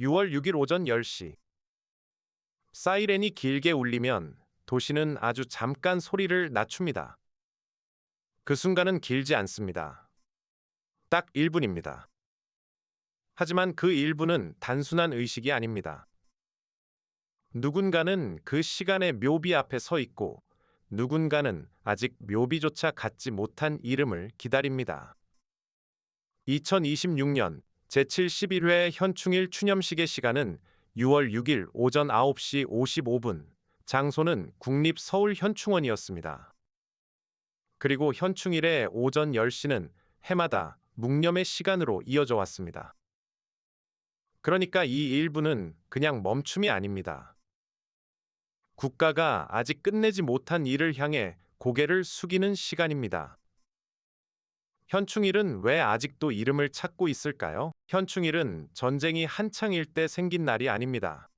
6월 6일 오전 10시. 사이렌이 길게 울리면 도시는 아주 잠깐 소리를 낮춥니다. 그 순간은 길지 않습니다. 딱 1분입니다. 하지만 그 1분은 단순한 의식이 아닙니다. 누군가는 그 시간에 묘비 앞에 서 있고 누군가는 아직 묘비조차 갖지 못한 이름을 기다립니다. 2026년 제71회 현충일 추념식의 시간은 6월 6일 오전 9시 55분, 장소는 국립서울현충원이었습니다. 그리고 현충일의 오전 10시는 해마다 묵념의 시간으로 이어져 왔습니다. 그러니까 이 일부는 그냥 멈춤이 아닙니다. 국가가 아직 끝내지 못한 일을 향해 고개를 숙이는 시간입니다. 현충일은 왜 아직도 이름을 찾고 있을까요? 현충일은 전쟁이 한창일 때 생긴 날이 아닙니다.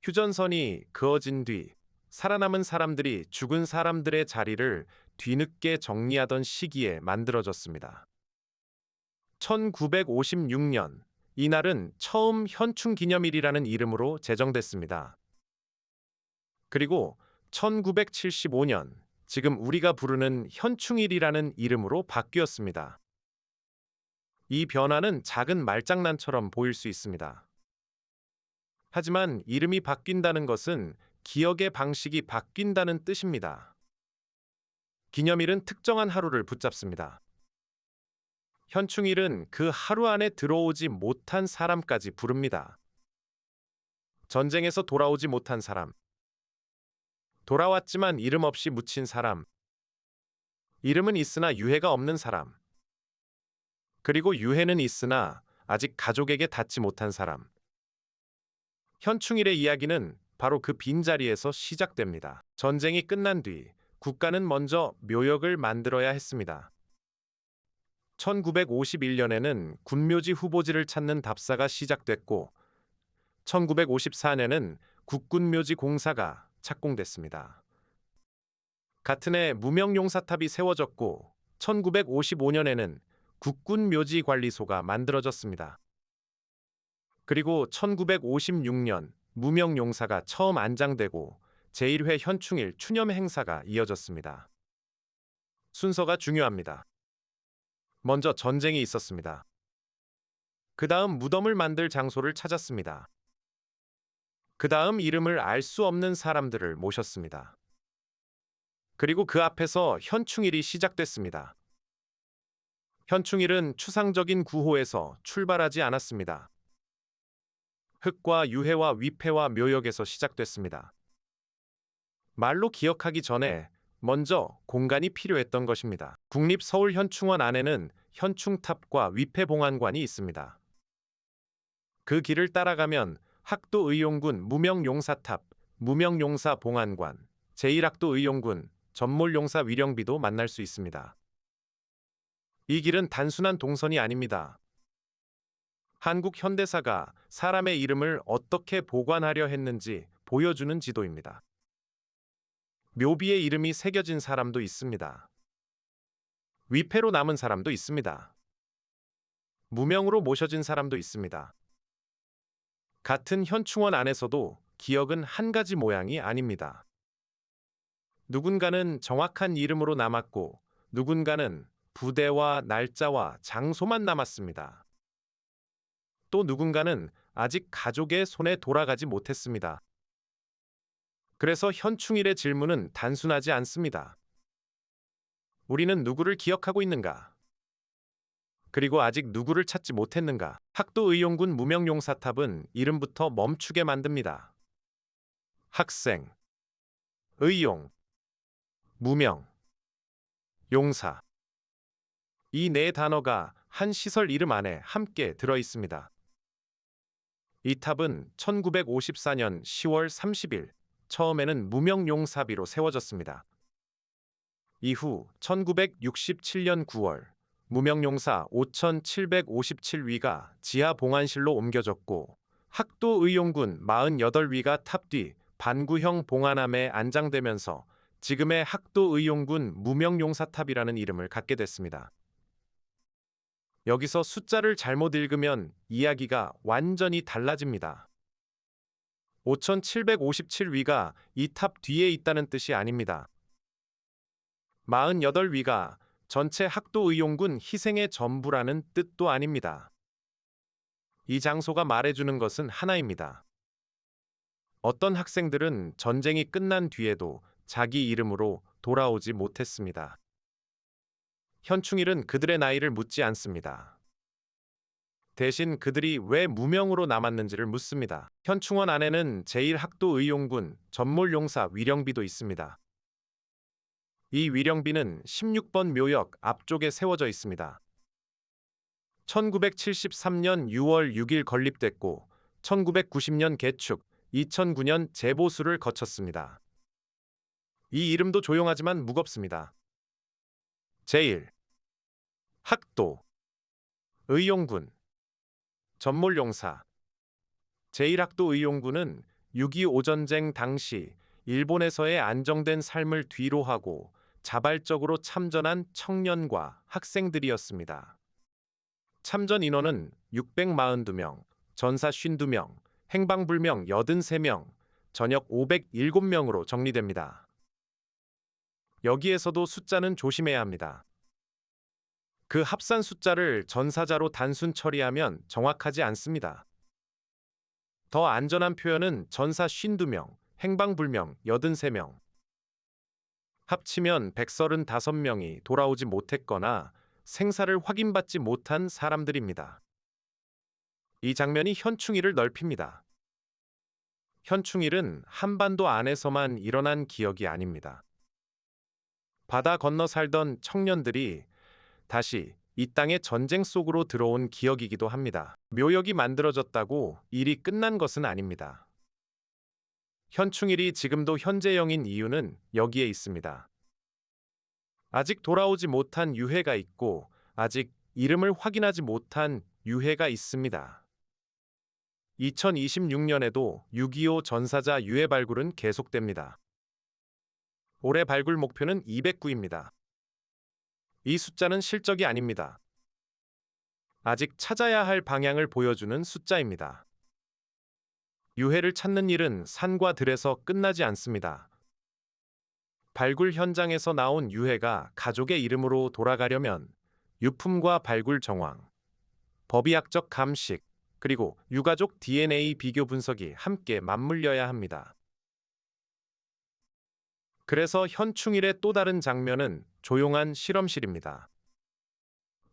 휴전선이 그어진 뒤 살아남은 사람들이 죽은 사람들의 자리를 뒤늦게 정리하던 시기에 만들어졌습니다. 1956년, 이날은 처음 현충기념일이라는 이름으로 제정됐습니다. 그리고 1975년, 지금 우리가 부르는 현충일이라는 이름으로 바뀌었습니다. 이 변화는 작은 말장난처럼 보일 수 있습니다. 하지만 이름이 바뀐다는 것은 기억의 방식이 바뀐다는 뜻입니다. 기념일은 특정한 하루를 붙잡습니다. 현충일은 그 하루 안에 들어오지 못한 사람까지 부릅니다. 전쟁에서 돌아오지 못한 사람, 돌아왔지만 이름 없이 묻힌 사람, 이름은 있으나 유해가 없는 사람, 그리고 유해는 있으나 아직 가족에게 닿지 못한 사람. 현충일의 이야기는 바로 그 빈자리에서 시작됩니다. 전쟁이 끝난 뒤 국가는 먼저 묘역을 만들어야 했습니다. 1951년에는 군묘지 후보지를 찾는 답사가 시작됐고 1954년에는 국군묘지 공사가 착공됐습니다. 같은 해 무명용사탑이 세워졌고 1955년에는 국군묘지관리소가 만들어졌습니다. 그리고 1956년 무명용사가 처음 안장되고 제1회 현충일 추념 행사가 이어졌습니다. 순서가 중요합니다. 먼저 전쟁이 있었습니다. 그 다음 무덤을 만들 장소를 찾았습니다. 그 다음 이름을 알 수 없는 사람들을 모셨습니다. 그리고 그 앞에서 현충일이 시작됐습니다. 현충일은 추상적인 구호에서 출발하지 않았습니다. 흙과 유해와 위패와 묘역에서 시작됐습니다. 말로 기억하기 전에 먼저 공간이 필요했던 것입니다. 국립서울현충원 안에는 현충탑과 위패봉안관이 있습니다. 그 길을 따라가면 학도의용군 무명용사탑, 무명용사봉안관, 제1학도의용군 전몰용사 위령비도 만날 수 있습니다. 이 길은 단순한 동선이 아닙니다. 한국 현대사가 사람의 이름을 어떻게 보관하려 했는지 보여주는 지도입니다. 묘비의 이름이 새겨진 사람도 있습니다. 위패로 남은 사람도 있습니다. 무명으로 모셔진 사람도 있습니다. 같은 현충원 안에서도 기억은 한 가지 모양이 아닙니다. 누군가는 정확한 이름으로 남았고 누군가는 부대와 날짜와 장소만 남았습니다. 또 누군가는 아직 가족의 손에 돌아가지 못했습니다. 그래서 현충일의 질문은 단순하지 않습니다. 우리는 누구를 기억하고 있는가? 그리고 아직 누구를 찾지 못했는가? 학도의용군 무명용사탑은 이름부터 멈추게 만듭니다. 학생, 의용, 무명, 용사. 이 네 단어가 한 시설 이름 안에 함께 들어 있습니다. 이 탑은 1954년 10월 30일 처음에는 무명용사비로 세워졌습니다. 이후 1967년 9월 무명용사 5757위가 지하 봉안실로 옮겨졌고 학도의용군 48위가 탑 뒤 반구형 봉안함에 안장되면서 지금의 학도의용군 무명용사탑이라는 이름을 갖게 됐습니다. 여기서 숫자를 잘못 읽으면 이야기가 완전히 달라집니다. 5757위가 이 탑 뒤에 있다는 뜻이 아닙니다. 48위가 전체 학도의용군 희생의 전부라는 뜻도 아닙니다. 이 장소가 말해주는 것은 하나입니다. 어떤 학생들은 전쟁이 끝난 뒤에도 자기 이름으로 돌아오지 못했습니다. 현충일은 그들의 나이를 묻지 않습니다. 대신 그들이 왜 무명으로 남았는지를 묻습니다. 현충원 안에는 제1학도의용군 전몰용사 위령비도 있습니다. 이 위령비는 16번 묘역 앞쪽에 세워져 있습니다. 1973년 6월 6일 건립됐고 1990년 개축, 2009년 재보수를 거쳤습니다. 이 이름도 조용하지만 무겁습니다. 제1. 학도 의용군 전몰용사 제1학도의용군은 6.25 전쟁 당시 일본에서의 안정된 삶을 뒤로하고 자발적으로 참전한 청년과 학생들이었습니다. 참전 인원은 642명, 전사 52명, 행방불명 83명, 전역 507명으로 정리됩니다. 여기에서도 숫자는 조심해야 합니다. 그 합산 숫자를 전사자로 단순 처리하면 정확하지 않습니다. 더 안전한 표현은 전사 52명, 행방불명 83명. 합치면 135명이 돌아오지 못했거나 생사를 확인받지 못한 사람들입니다. 이 장면이 현충일을 넓힙니다. 현충일은 한반도 안에서만 일어난 기억이 아닙니다. 바다 건너 살던 청년들이 다시 이 땅의 전쟁 속으로 들어온 기억이기도 합니다. 묘역이 만들어졌다고 일이 끝난 것은 아닙니다. 현충일이 지금도 현재형인 이유는 여기에 있습니다. 아직 돌아오지 못한 유해가 있고 아직 이름을 확인하지 못한 유해가 있습니다. 2026년에도 6.25 전사자 유해 발굴은 계속됩니다. 올해 발굴 목표는 209입니다. 이 숫자는 실적이 아닙니다. 아직 찾아야 할 방향을 보여주는 숫자입니다. 유해를 찾는 일은 산과 들에서 끝나지 않습니다. 발굴 현장에서 나온 유해가 가족의 이름으로 돌아가려면 유품과 발굴 정황, 법의학적 감식, 그리고 유가족 DNA 비교 분석이 함께 맞물려야 합니다. 그래서 현충일의 또 다른 장면은 조용한 실험실입니다.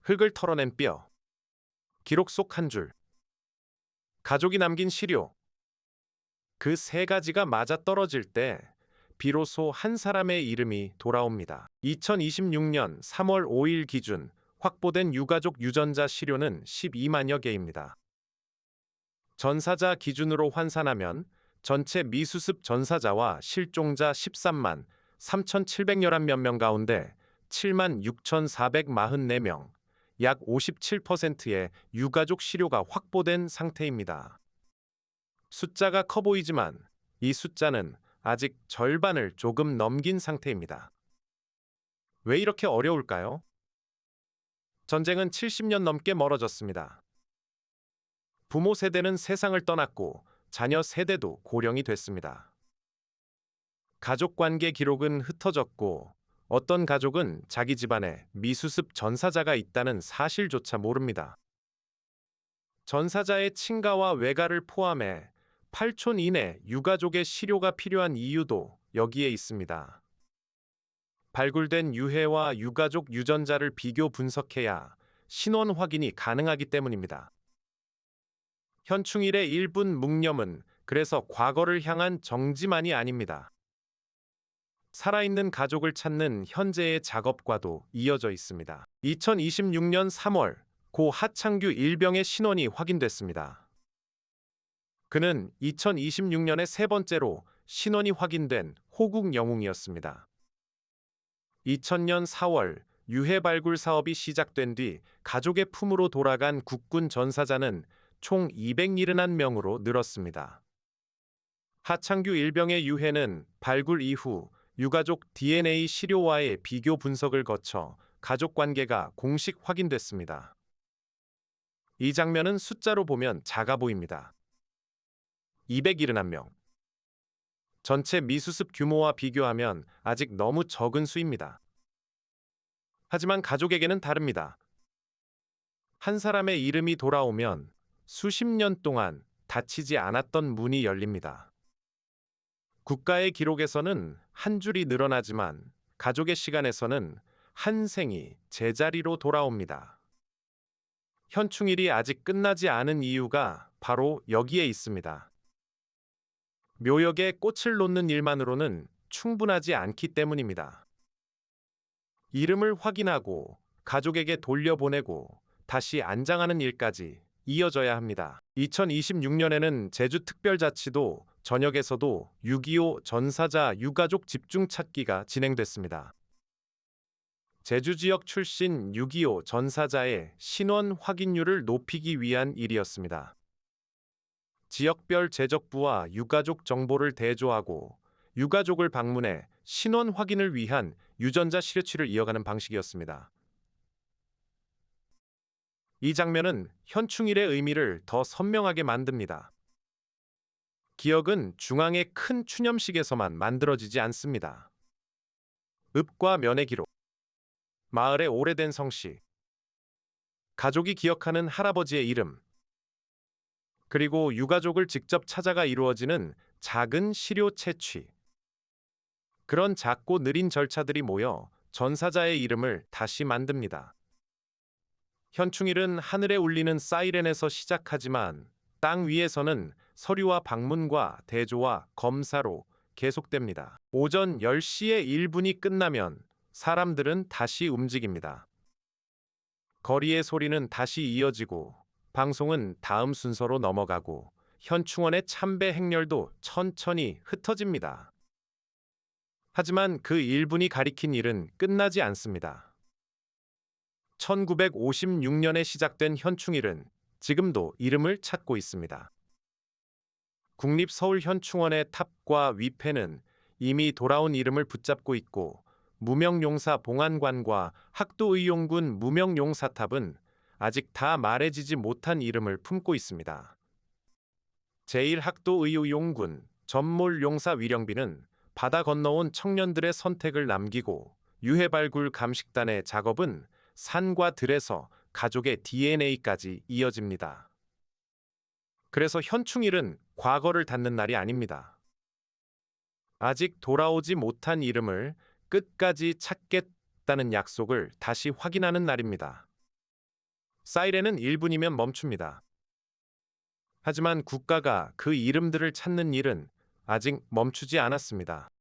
흙을 털어낸 뼈, 기록 속 한 줄, 가족이 남긴 시료. 그 세 가지가 맞아떨어질 때 비로소 한 사람의 이름이 돌아옵니다. 2026년 3월 5일 기준 확보된 유가족 유전자 시료는 12만여 개입니다. 전사자 기준으로 환산하면 전체 미수습 전사자와 실종자 13만 3,711명 명 가운데 7만 6,444명, 약 57%의 유가족 시료가 확보된 상태입니다. 숫자가 커 보이지만 이 숫자는 아직 절반을 조금 넘긴 상태입니다. 왜 이렇게 어려울까요? 전쟁은 70년 넘게 멀어졌습니다. 부모 세대는 세상을 떠났고 자녀 세대도 고령이 됐습니다. 가족 관계 기록은 흩어졌고 어떤 가족은 자기 집안에 미수습 전사자가 있다는 사실조차 모릅니다. 전사자의 친가와 외가를 포함해 8촌 이내 유가족의 시료가 필요한 이유도 여기에 있습니다. 발굴된 유해와 유가족 유전자를 비교 분석해야 신원 확인이 가능하기 때문입니다. 현충일의 1분 묵념은 그래서 과거를 향한 정지만이 아닙니다. 살아있는 가족을 찾는 현재의 작업과도 이어져 있습니다. 2026년 3월 고 하창규 일병의 신원이 확인됐습니다. 그는 2026년에 세 번째로 신원이 확인된 호국 영웅이었습니다. 2000년 4월 유해 발굴 사업이 시작된 뒤 가족의 품으로 돌아간 국군 전사자는 총 271명으로 늘었습니다. 하창규 일병의 유해는 발굴 이후 유가족 DNA 시료와의 비교 분석을 거쳐 가족 관계가 공식 확인됐습니다. 이 장면은 숫자로 보면 작아 보입니다. 271명. 전체 미수습 규모와 비교하면 아직 너무 적은 수입니다. 하지만 가족에게는 다릅니다. 한 사람의 이름이 돌아오면 수십 년 동안 닫히지 않았던 문이 열립니다. 국가의 기록에서는 한 줄이 늘어나지만 가족의 시간에서는 한 생이 제자리로 돌아옵니다. 현충일이 아직 끝나지 않은 이유가 바로 여기에 있습니다. 묘역에 꽃을 놓는 일만으로는 충분하지 않기 때문입니다. 이름을 확인하고 가족에게 돌려보내고 다시 안장하는 일까지 이어져야 합니다. 2026년에는 제주특별자치도 전역에서도 6.25 전사자 유가족 집중 찾기가 진행됐습니다. 제주 지역 출신 6.25 전사자의 신원 확인률을 높이기 위한 일이었습니다. 지역별 재적부와 유가족 정보를 대조하고 유가족을 방문해 신원 확인을 위한 유전자 실효치를 이어가는 방식이었습니다. 이 장면은 현충일의 의미를 더 선명하게 만듭니다. 기억은 중앙의 큰 추념식에서만 만들어지지 않습니다. 읍과 면의 기록, 마을의 오래된 성씨, 가족이 기억하는 할아버지의 이름, 그리고 유가족을 직접 찾아가 이루어지는 작은 시료 채취. 그런 작고 느린 절차들이 모여 전사자의 이름을 다시 만듭니다. 현충일은 하늘에 울리는 사이렌에서 시작하지만 땅 위에서는 서류와 방문과 대조와 검사로 계속됩니다. 오전 10시에 1분이 끝나면 사람들은 다시 움직입니다. 거리의 소리는 다시 이어지고 방송은 다음 순서로 넘어가고 현충원의 참배 행렬도 천천히 흩어집니다. 하지만 그 1분이 가리킨 일은 끝나지 않습니다. 1956년에 시작된 현충일은 지금도 이름을 찾고 있습니다. 국립서울현충원의 탑과 위패는 이미 돌아온 이름을 붙잡고 있고 무명용사 봉안관과 학도의용군 무명용사탑은 아직 다 말해지지 못한 이름을 품고 있습니다. 제1학도의용군 전몰용사 위령비는 바다 건너온 청년들의 선택을 남기고 유해발굴 감식단의 작업은 산과 들에서 가족의 DNA까지 이어집니다. 그래서 현충일은 과거를 닫는 날이 아닙니다. 아직 돌아오지 못한 이름을 끝까지 찾겠다는 약속을 다시 확인하는 날입니다. 사이렌은 1분이면 멈춥니다. 하지만 국가가 그 이름들을 찾는 일은 아직 멈추지 않았습니다.